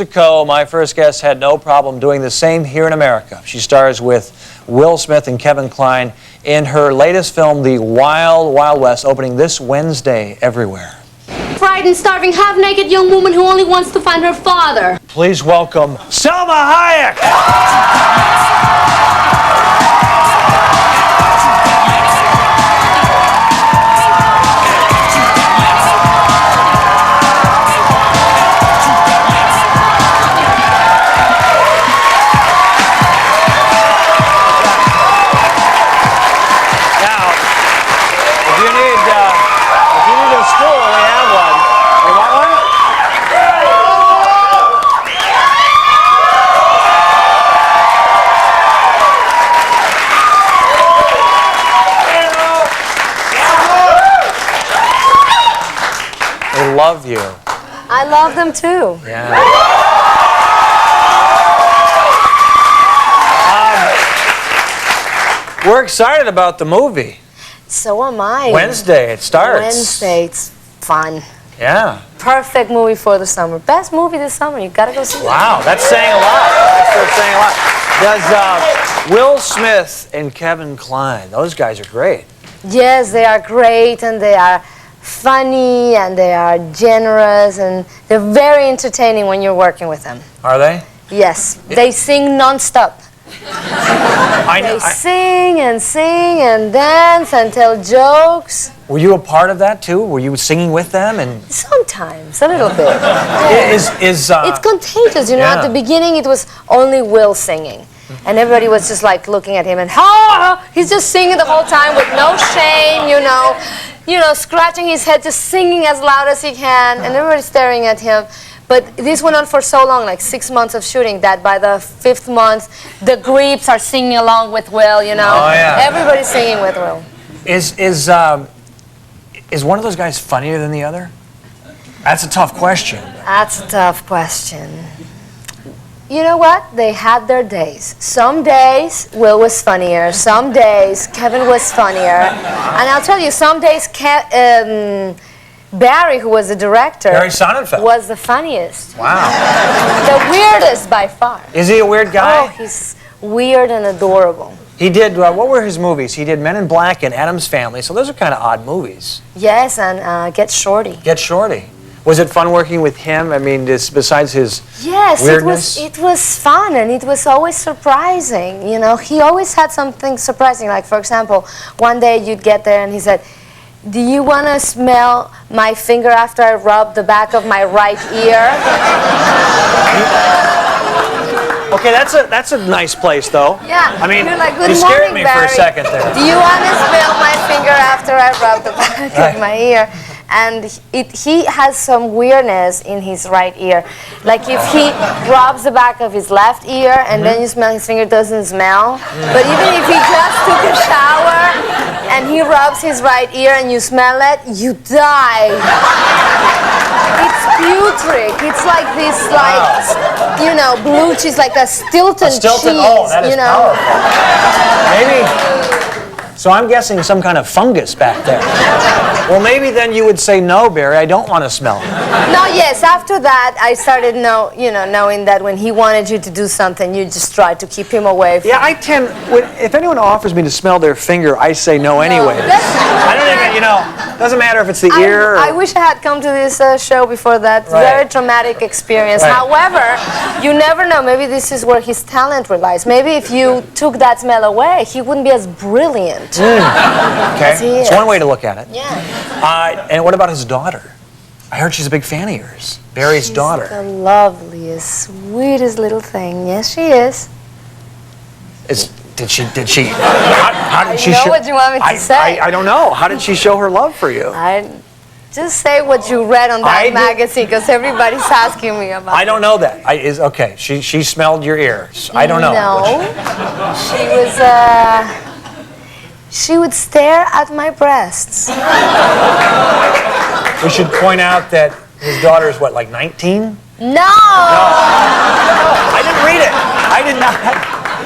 Mexico, my first guest had no problem doing the same here in America. She stars with Will Smith and Kevin Kline in her latest film, The Wild Wild West, opening this Wednesday everywhere. Frightened, starving, half-naked young woman who only wants to find her father. Please welcome Salma Hayek! I love you. I love them too. Yeah. We're excited about the movie. So am I. Wednesday, it starts. Wednesday, it's fun. Yeah. Perfect movie for the summer. Best movie this summer. You gotta go see it. Wow, that's saying a lot. That's saying a lot. Does Will Smith and Kevin Kline, those guys are great. Yes, they are great, and they are funny, and they are generous, and they're very entertaining when you're working with them. Are they? Yes, they sing non-stop. They sing and dance and tell jokes. Were you a part of that too? Were you singing with them? And sometimes, a little bit. Yeah. It's contagious, you know. Yeah. At the beginning, it was only Will singing. And everybody was just like looking at him and he's just singing the whole time with no shame, you know, scratching his head, just singing as loud as he can, and everybody staring at him. But this went on for so long, like 6 months of shooting, that by the 5th month, the Greeps are singing along with Will, you know. Oh, yeah. Everybody's singing with Will. Is one of those guys funnier than the other? That's a tough question. That's a tough question. You know what? They had their days. Some days, Will was funnier. Some days, Kevin was funnier. And I'll tell you, some days, Barry, who was the director, Barry Sonnenfeld, was the funniest. Wow. The weirdest by far. Is he a weird guy? Oh, he's weird and adorable. He did, what were his movies? He did Men in Black and Addams Family, so those are kind of odd movies. Yes, and Get Shorty. Get Shorty. Was it fun working with him? I mean, besides his weirdness? Yes, it was fun, and it was always surprising. You know, he always had something surprising. Like, for example, one day you'd get there and he said, "Do you want to smell my finger after I rub the back of my right ear?" Okay, that's a nice place, though. Yeah. I mean, like, you scared me for a second there. "Do you want to smell my finger after I rub the back of my ear?" And he has some weirdness in his right ear. Like if he rubs the back of his left ear and then you smell his finger, it doesn't smell. But even if he just took a shower and he rubs his right ear and you smell it, you die. It's putrid. It's like this, you know, blue cheese, like a Stilton cheese. Oh, that is you know? powerful. Maybe. So I'm guessing some kind of fungus back there. Well, maybe then you would say, "No, Barry, I don't want to smell it." No, yes. After that, I started knowing that when he wanted you to do something, you just tried to keep him away. Yeah, I tend. If anyone offers me to smell their finger, I say no anyway. I don't think doesn't matter if it's the ear. I wish I had come to this show before that. Right. Very traumatic experience. Right. However, you never know. Maybe this is where his talent relies. Maybe if you took that smell away, he wouldn't be as brilliant. Okay, it's one way to look at it. Yeah. And what about his daughter? I heard she's a big fan of yours. Barry's daughter. She's the loveliest, sweetest little thing. Yes, she is. Did she? How did she know show? what you want me to say. I don't know. How did she show her love for you? Just say what you read on that magazine, because everybody's asking me about it. I don't know that. Okay, she smelled your ears. I don't know. No. She would stare at my breasts. We should point out that his daughter is what, like 19? No! I didn't read it. I did not.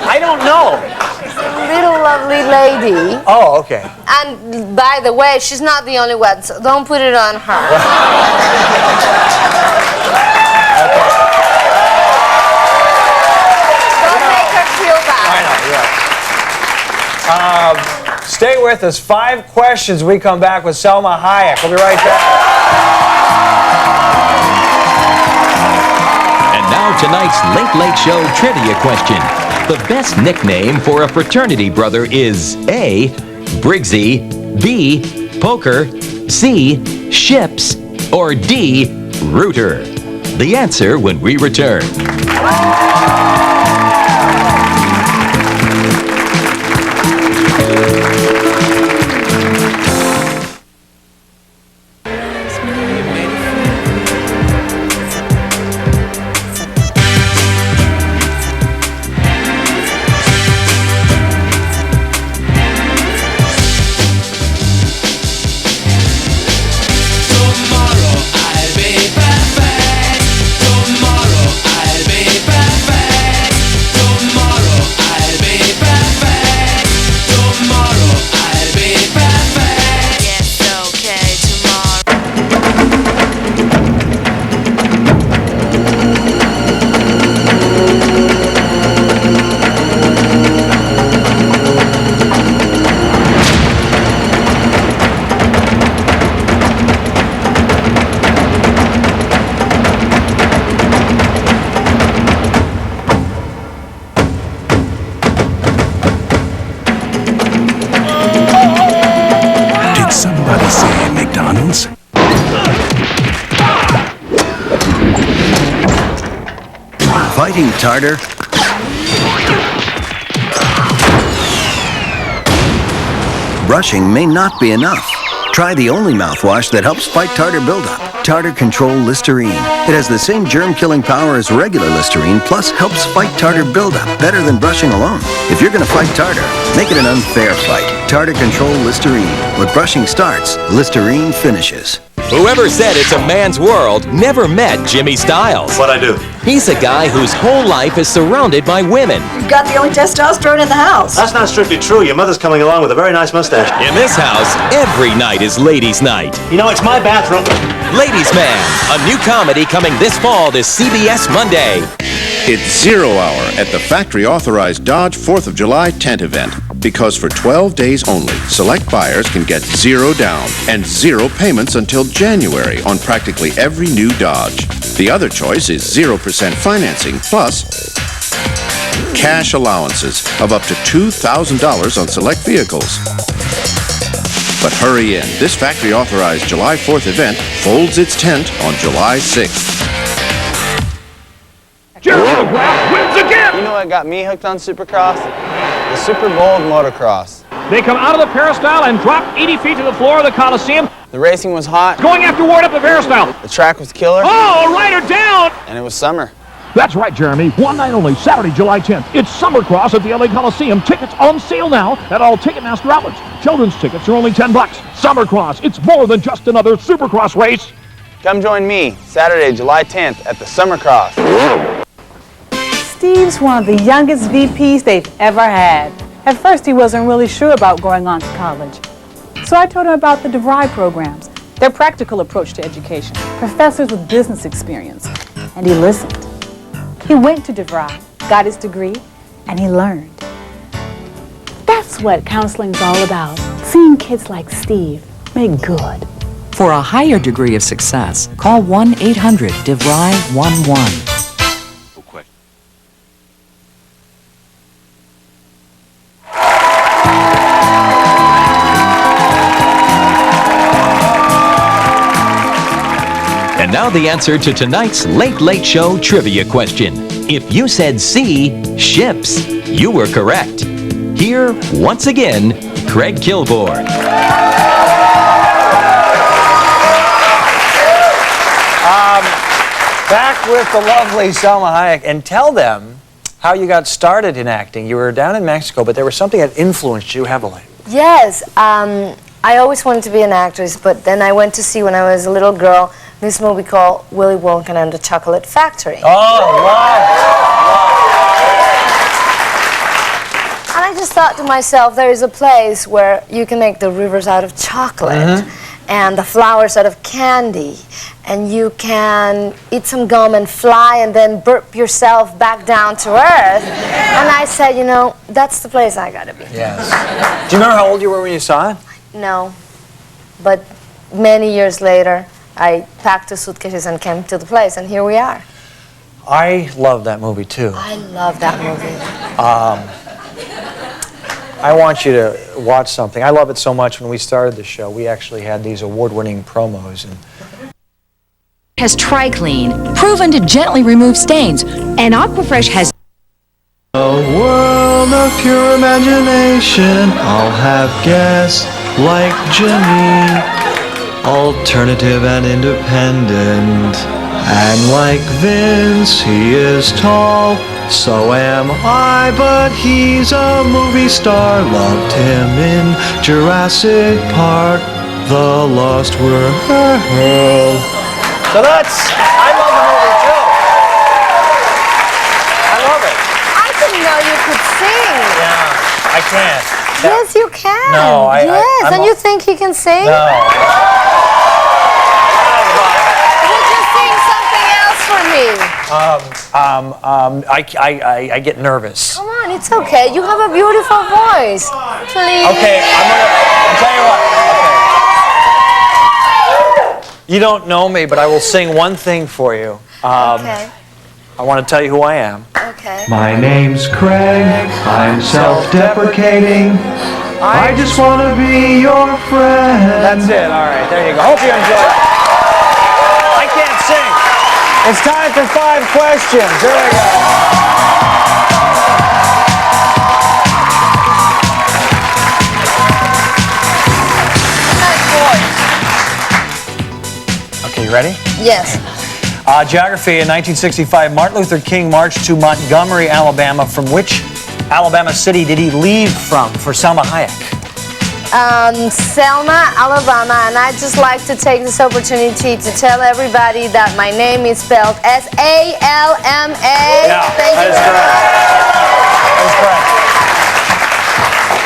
I don't know. She's a little lovely lady. Oh, okay. And by the way, she's not the only one, so don't put it on her. Okay. with us. 5 questions. We come back with Salma Hayek. We'll be right back. And now tonight's Late Late Show trivia question. The best nickname for a fraternity brother is A, Briggsy, B, Poker, C, Ships, or D, Rooter. The answer when we return. Fighting tartar? Brushing may not be enough. Try the only mouthwash that helps fight tartar buildup. Tartar Control Listerine. It has the same germ-killing power as regular Listerine, plus helps fight tartar buildup better than brushing alone. If you're gonna fight tartar, make it an unfair fight. Tartar Control Listerine. When brushing starts, Listerine finishes. Whoever said it's a man's world never met Jimmy Styles. What'd I do? He's a guy whose whole life is surrounded by women. You've got the only testosterone in the house. That's not strictly true. Your mother's coming along with a very nice mustache. In this house, every night is ladies' night. You know, it's my bathroom. Ladies' Man, a new comedy coming this fall to CBS Monday. It's 0 hour at the factory-authorized Dodge 4th of July tent event. Because for 12 days only, select buyers can get 0 down and 0 payments until January on practically every new Dodge. The other choice is 0% financing plus cash allowances of up to $2,000 on select vehicles. But hurry in. This factory-authorized July 4th event folds its tent on July 6th. Jeremy McGrath wins again! You know what got me hooked on Supercross? The Super Bowl of motocross. They come out of the peristyle and drop 80 feet to the floor of the Coliseum. The racing was hot. Going after Ward up the peristyle. The track was killer. Oh, a rider down! And it was summer. That's right, Jeremy. One night only, Saturday, July 10th. It's Summercross at the LA Coliseum. Tickets on sale now at all Ticketmaster outlets. Children's tickets are only $10. Summercross, it's more than just another Supercross race. Come join me Saturday, July 10th at the Summercross. Steve's one of the youngest VPs they've ever had. At first, he wasn't really sure about going on to college. So I told him about the DeVry programs, their practical approach to education, professors with business experience. And he listened. He went to DeVry, got his degree, and he learned. That's what counseling's all about, seeing kids like Steve make good. For a higher degree of success, call 1-800-DeVry-11. And now the answer to tonight's Late Late Show trivia question. If you said C, ships, you were correct. Here, once again, Craig Kilborn. Back with the lovely Salma Hayek, and tell them how you got started in acting. You were down in Mexico, but there was something that influenced you heavily. Yes, I always wanted to be an actress, but then I went to see, when I was a little girl, this movie called Willy Wonka and the Chocolate Factory. Oh, wow. And I just thought to myself, there is a place where you can make the rivers out of chocolate. and the flowers out of candy, and you can eat some gum and fly and then burp yourself back down to earth. And I said, you know, that's the place I gotta be. Yes. Do you remember how old you were when you saw it? No, but many years later, I packed the suitcases and came to the place, and here we are. I love that movie too. I love that movie. I want you to watch something. I love it so much. When we started the show, we actually had these award-winning promos. And has TriClean, proven to gently remove stains, and Aquafresh has a world of pure imagination. I'll have guests like Jimmy, alternative and independent. And like Vince, he is tall, so am I, but he's a movie star. Loved him in Jurassic Park, The Lost World. so I love the movie too. I love it. I didn't know you could sing. Yeah, I can't. Yes, you can. No, yes, and you think he can sing? No. Would you sing something else for me? I get nervous. Come on, it's okay. You have a beautiful voice. Please. Okay, I'll tell you what. Okay. You don't know me, but I will sing one thing for you. Okay. I want to tell you who I am. Okay. My name's Craig, I'm self-deprecating. I just want to be your friend. That's it, all right, there you go. Hope you enjoyed it. I can't sing. It's time for 5 questions. Here we go. Okay, you ready? Yes. Geography. In 1965, Martin Luther King marched to Montgomery, Alabama. From which Alabama city did he leave from for Salma Hayek? Selma, Alabama, and I'd just like to take this opportunity to tell everybody that my name is spelled S-A-L-M-A. Yeah, Thank you. That is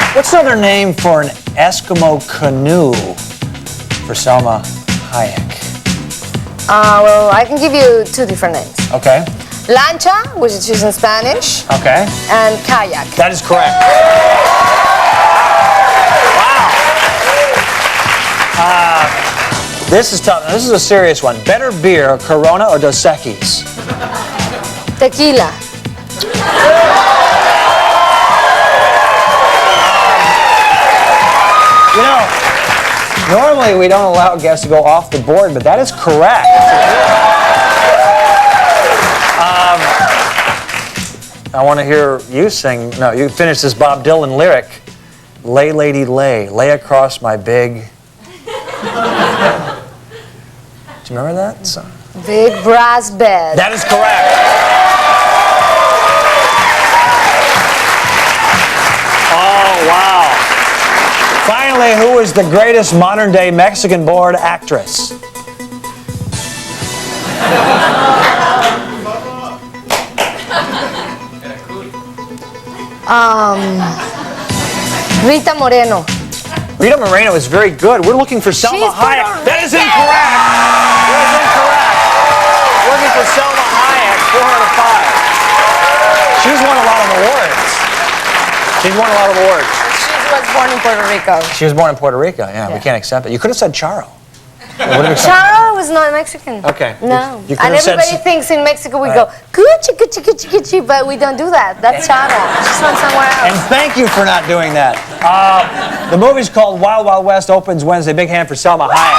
correct. What's another name for an Eskimo canoe for Salma Hayek? Well, I can give you 2 different names. Okay. Lancha, which is in Spanish. Okay. And kayak. That is correct. Wow. This is tough. This is a serious one. Better beer, Corona or Dos Equis? Tequila. You know, normally we don't allow guests to go off the board, but that is correct. I want to hear you sing. No, you finish this Bob Dylan lyric. Lay, lady, lay across my big. Do you remember that song? Big brass bed. That is correct. Oh, wow. Finally, who is the greatest modern-day Mexican-born actress? Rita Moreno. Rita Moreno is very good. We're looking for Salma Hayek. That is incorrect. That is incorrect. We're looking for Salma Hayek, 4 out of 5. She's won a lot of awards. She's won a lot of awards. She was born in Puerto Rico. She was born in Puerto Rico. Yeah, we can't accept it. You could have said Charo. Charo was not Mexican. Okay. No. You could And have said everybody thinks in Mexico we go, Gucci, Gucci, Gucci, Gucci, but we don't do that. That's Charo. She's from somewhere else. And thank you for not doing that. The movie's called Wild Wild West, opens Wednesday. Big hand for Salma Hayek.